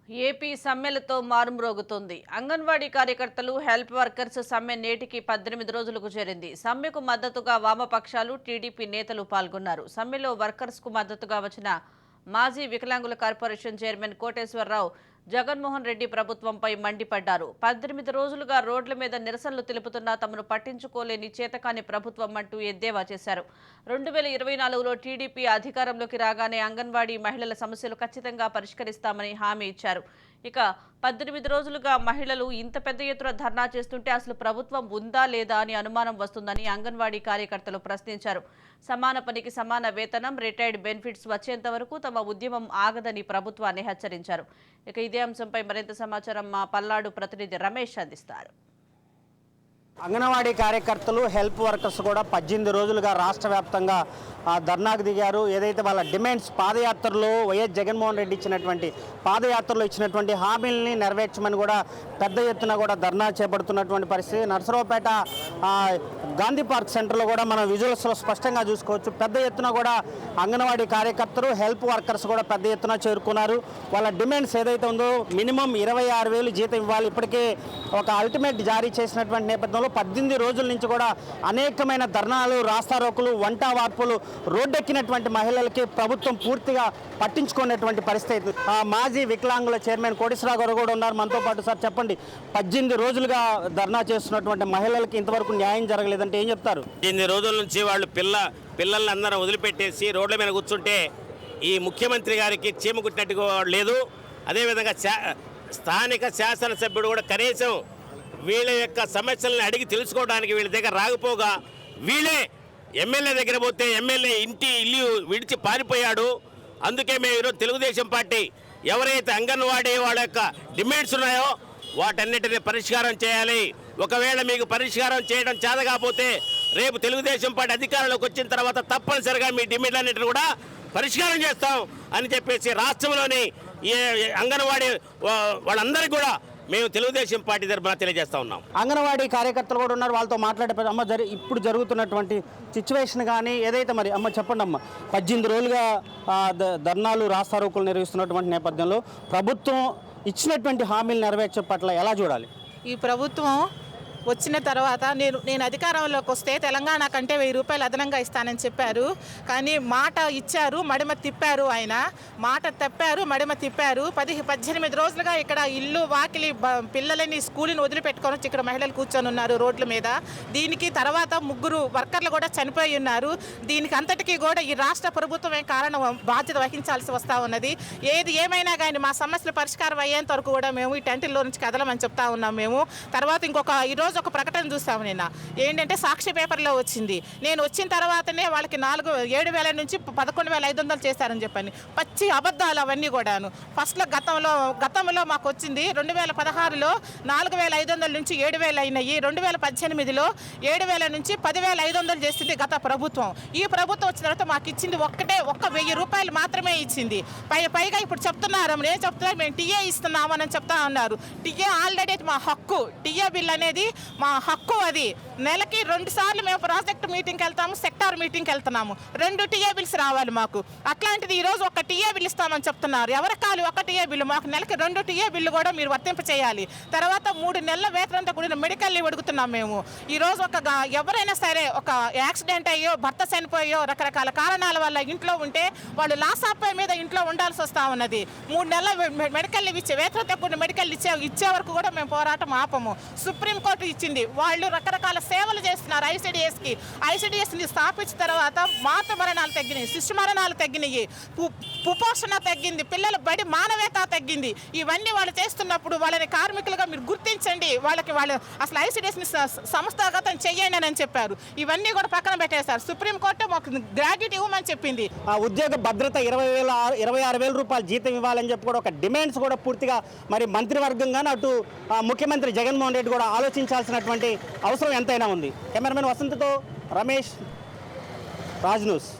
AP సమ్మెలతో మారుమ్రోగుతోంది. Anganwadi కార్యకర్తలు, help workers సమ్మె నేటికి 18 రోజులకు చేరింది. సమ్మెకు మద్దతుగా వామపక్షాలు, టీడీపీ నేతలు పాల్గొన్నారు. సమ్మెలో వర్కర్స్ కు మద్దతుగా వచ్చిన మాజీ వికలాంగుల కార్పొరేషన్ చైర్మన్ కోటేశ్వరరావు జగన్మోహన్ రెడ్డి ప్రభుత్వంపై మండిపడ్డారు. 18 రోజులుగా రోడ్ల మీద నిరసనలు తెలుపుతున్నా తమను పట్టించుకోలేని చేతకాని ప్రభుత్వం అంటూ ఎద్దేవా చేశారు. 2024లో టీడీపీ అధికారంలోకి రాగానే అంగన్వాడీ మహిళల సమస్యలు ఖచ్చితంగా పరిష్కరిస్తామని హామీ ఇచ్చారు. ఇక 18 రోజులుగా మహిళలు ఇంత పెద్ద ఎత్తున ధర్నా చేస్తుంటే అసలు ప్రభుత్వం ఉందా లేదా అని అనుమానం వస్తుందని అంగన్వాడీ కార్యకర్తలు ప్రశ్నించారు. సమాన పనికి సమాన వేతనం, రిటైర్డ్ బెనిఫిట్స్ వచ్చేంత వరకు తమ ఉద్యమం ఆగదని ప్రభుత్వాన్ని హెచ్చరించారు. ఇక ఇదే అంశంపై మరింత సమాచారం మా పల్నాడు ప్రతినిధి రమేష్ అందిస్తారు. అంగన్వాడీ కార్యకర్తలు, హెల్ప్ వర్కర్స్ కూడా 18 రోజులుగా రాష్ట్ర వ్యాప్తంగా ధర్నాకు దిగారు. ఏదైతే వాళ్ళ డిమాండ్స్ పాదయాత్రలో వైఎస్ జగన్మోహన్ రెడ్డి ఇచ్చినటువంటి పాదయాత్రలో ఇచ్చినటువంటి హామీలని నెరవేర్చమని కూడా పెద్ద ఎత్తున కూడా ధర్నా చేపడుతున్నటువంటి పరిస్థితి. నర్సరావుపేట గాంధీ పార్క్ సెంటర్లో కూడా మనం విజువల్స్లో స్పష్టంగా చూసుకోవచ్చు. పెద్ద ఎత్తున కూడా అంగన్వాడీ కార్యకర్తలు, హెల్ప్ వర్కర్స్ కూడా పెద్ద ఎత్తున చేరుకున్నారు. వాళ్ళ డిమాండ్స్ ఏదైతే ఉందో మినిమం 26,000 జీతం ఇవ్వాలి. ఇప్పటికే ఒక అల్టిమేట్ జారీ చేసినటువంటి నేపథ్యంలో 18 రోజుల నుంచి కూడా అనేకమైన ధర్నాలు, రాస్తారోకులు, వంట వార్పులు, రోడ్డెక్కినటువంటి మహిళలకి ప్రభుత్వం పూర్తిగా పట్టించుకునేటువంటి పరిస్థితి. మాజీ వికలాంగుల చైర్మన్ కోటేశ్వరరావు గారు కూడా ఉన్నారు మనతో పాటు. సార్ చెప్పండి, 18 రోజులుగా ధర్నా చేస్తున్నటువంటి మహిళలకి ఇంతవరకు న్యాయం జరగలేదంటే ఏం చెప్తారు? 18 రోజుల నుంచి వాళ్ళు పిల్లల్ని అందరం వదిలిపెట్టేసి రోడ్ల మీద కూర్చుంటే ఈ ముఖ్యమంత్రి గారికి చీమ కుట్టినట్టుగా లేదు. అదేవిధంగా స్థానిక శాసనసభ్యుడు కూడా కనీసం వీళ్ళ యొక్క సమస్యలను అడిగి తెలుసుకోవడానికి వీళ్ళ దగ్గర రాకపోగా వీళ్ళే ఎమ్మెల్యే దగ్గర పోతే ఎమ్మెల్యే ఇల్లు విడిచి పారిపోయాడు. అందుకే మేము ఈరోజు తెలుగుదేశం పార్టీ ఎవరైతే అంగన్వాడీ వాళ్ళ యొక్క డిమాండ్స్ ఉన్నాయో వాటన్నిటిని పరిష్కారం చేయాలి. ఒకవేళ మీకు పరిష్కారం చేయడం చేతకాకపోతే రేపు తెలుగుదేశం పార్టీ అధికారంలోకి వచ్చిన తర్వాత తప్పనిసరిగా మీ డిమాండ్లన్నింటిని కూడా పరిష్కారం చేస్తాం అని చెప్పేసి రాష్ట్రంలోని ఈ అంగన్వాడీ వాళ్ళందరికీ కూడా మేము తెలుగుదేశం పార్టీ తరఫున తెలియజేస్తా ఉన్నాం. అంగన్వాడీ కార్యకర్తలు కూడా ఉన్నారు, వాళ్ళతో మాట్లాడే అమ్మ ఇప్పుడు జరుగుతున్నటువంటి సిచ్యువేషన్ కానీ ఏదైతే మరి అమ్మ చెప్పండి అమ్మ. 18 రోజులుగా ధర్నాలు, రాస్తారోకులు నిర్వహిస్తున్నటువంటి నేపథ్యంలో ప్రభుత్వం ఇచ్చినటువంటి హామీలు నెరవేర్చే పట్ల ఎలా చూడాలి? ఈ ప్రభుత్వం వచ్చిన తర్వాత నేను అధికారంలోకి వస్తే తెలంగాణ కంటే 1000 రూపాయలు అదనంగా ఇస్తానని చెప్పారు. కానీ మాట ఇచ్చారు, మడిమ తిప్పారు. ఆయన మాట తప్పారు, మడిమ తిప్పారు. 18 రోజులుగా ఇక్కడ ఇల్లు వాకిలి పిల్లలని స్కూల్ని వదిలిపెట్టుకొని వచ్చి ఇక్కడ మహిళలు కూర్చొని ఉన్నారు రోడ్ల మీద. దీనికి తర్వాత 3 వర్కర్లు కూడా చనిపోయి ఉన్నారు. దీనికి అంతటికీ కూడా ఈ రాష్ట్ర ప్రభుత్వమే కారణం, బాధ్యత వహించాల్సి వస్తూ ఉన్నది. ఏది ఏమైనా కానీ మా సమస్యలు పరిష్కారం అయ్యేంత వరకు కూడా మేము ఈ టెంట్లో నుంచి కదలమని చెప్తా ఉన్నాం. మేము తర్వాత ఈరోజు ఒక ప్రకటన చూస్తాము. నిన్న ఏంటంటే సాక్షి పేపర్లో వచ్చింది. నేను వచ్చిన తర్వాతనే వాళ్ళకి 7,000 నుంచి 11,500 చేశారని చెప్పని పచ్చి అబద్ధాలు అవన్నీ కూడాను. ఫస్ట్లో గతంలో మాకు వచ్చింది 2016లో 4,500 నుంచి 7,000 అయినాయి. 2018లో 7,000 నుంచి 10,500 చేసింది గత ప్రభుత్వం. ఈ ప్రభుత్వం వచ్చిన తర్వాత మాకు ఇచ్చింది ఒక్క 1,000 రూపాయలు మాత్రమే ఇచ్చింది. పైగా ఇప్పుడు చెప్తున్నారు, నేను చెప్తున్నా మేము టీఏ ఇస్తున్నామని చెప్తా ఉన్నారు. టీఏ ఆల్రెడీ మా హక్కు. టీఏ బిల్ అనేది మా హక్కు. అది నెలకి 2 సార్లు మేము ప్రాజెక్ట్ మీటింగ్కి వెళ్తాము, సెక్టార్ మీటింగ్కి వెళ్తున్నాము. 2 టీఏ బిల్స్ రావాలి మాకు. అట్లాంటిది ఈరోజు ఒక టీఏ బిల్ ఇస్తామని చెప్తున్నారు. ఎవరికి కాదు ఒక టీఏ బిల్లు? మాకు నెలకి 2 టీఏ బిల్లు కూడా మీరు వర్తింప చేయాలి. తర్వాత 3 నెలల వేతనంతో కూడిన మెడికల్ లీవ్ అడుగుతున్నాం మేము. ఈరోజు ఎవరైనా సరే ఒక యాక్సిడెంట్ అయ్యో, భర్త చనిపోయో, రకరకాల కారణాల వల్ల ఇంట్లో ఉంటే వాళ్ళు లాస్ ఆఫ్ పే మీద ఇంట్లో ఉండాల్సి వస్తూ ఉన్నది. 3 నెలల మెడికల్ లీవ్ ఇచ్చే, వేతనంతో కూడిన మెడికల్ ఇచ్చే వరకు కూడా మేము పోరాటం ఆపము. సుప్రీంకోర్టు ఇచ్చింది. వాళ్ళు రకరకాల సేవలు చేస్తున్నారు ఐసిడిఎస్ని స్థాపించిన తర్వాత మాతృ మరణాలు తగ్గినాయి, శిశు మరణాలు తగ్గినాయి, కుపోషణ తగ్గింది, పిల్లల బడి మానవేత తగ్గింది. ఇవన్నీ వాళ్ళు చేస్తున్నప్పుడు వాళ్ళని కార్మికులుగా మీరు గుర్తించండి, వాళ్ళు అసలు ఐసిడిఎస్ని సంస్థాగతం చెయ్యండి అని చెప్పారు. ఇవన్నీ కూడా పక్కన పెట్టేశారు. సుప్రీంకోర్టు మాకు గ్రాడ్యుయేట్ ఇవ్వమని చెప్పింది. ఉద్యోగ భద్రత 26,000 రూపాయలు జీతం ఇవ్వాలని చెప్పి కూడా ఒక డిమాండ్స్ కూడా పూర్తిగా మరి మంత్రివర్గంగానే అటు ముఖ్యమంత్రి జగన్మోహన్ రెడ్డి కూడా ఆలోచించాల్సినటువంటి అవసరం ఎంతైనా ఉంది. కెమెరామెన్ వసంత్తో రమేష్, రాజ్ న్యూస్.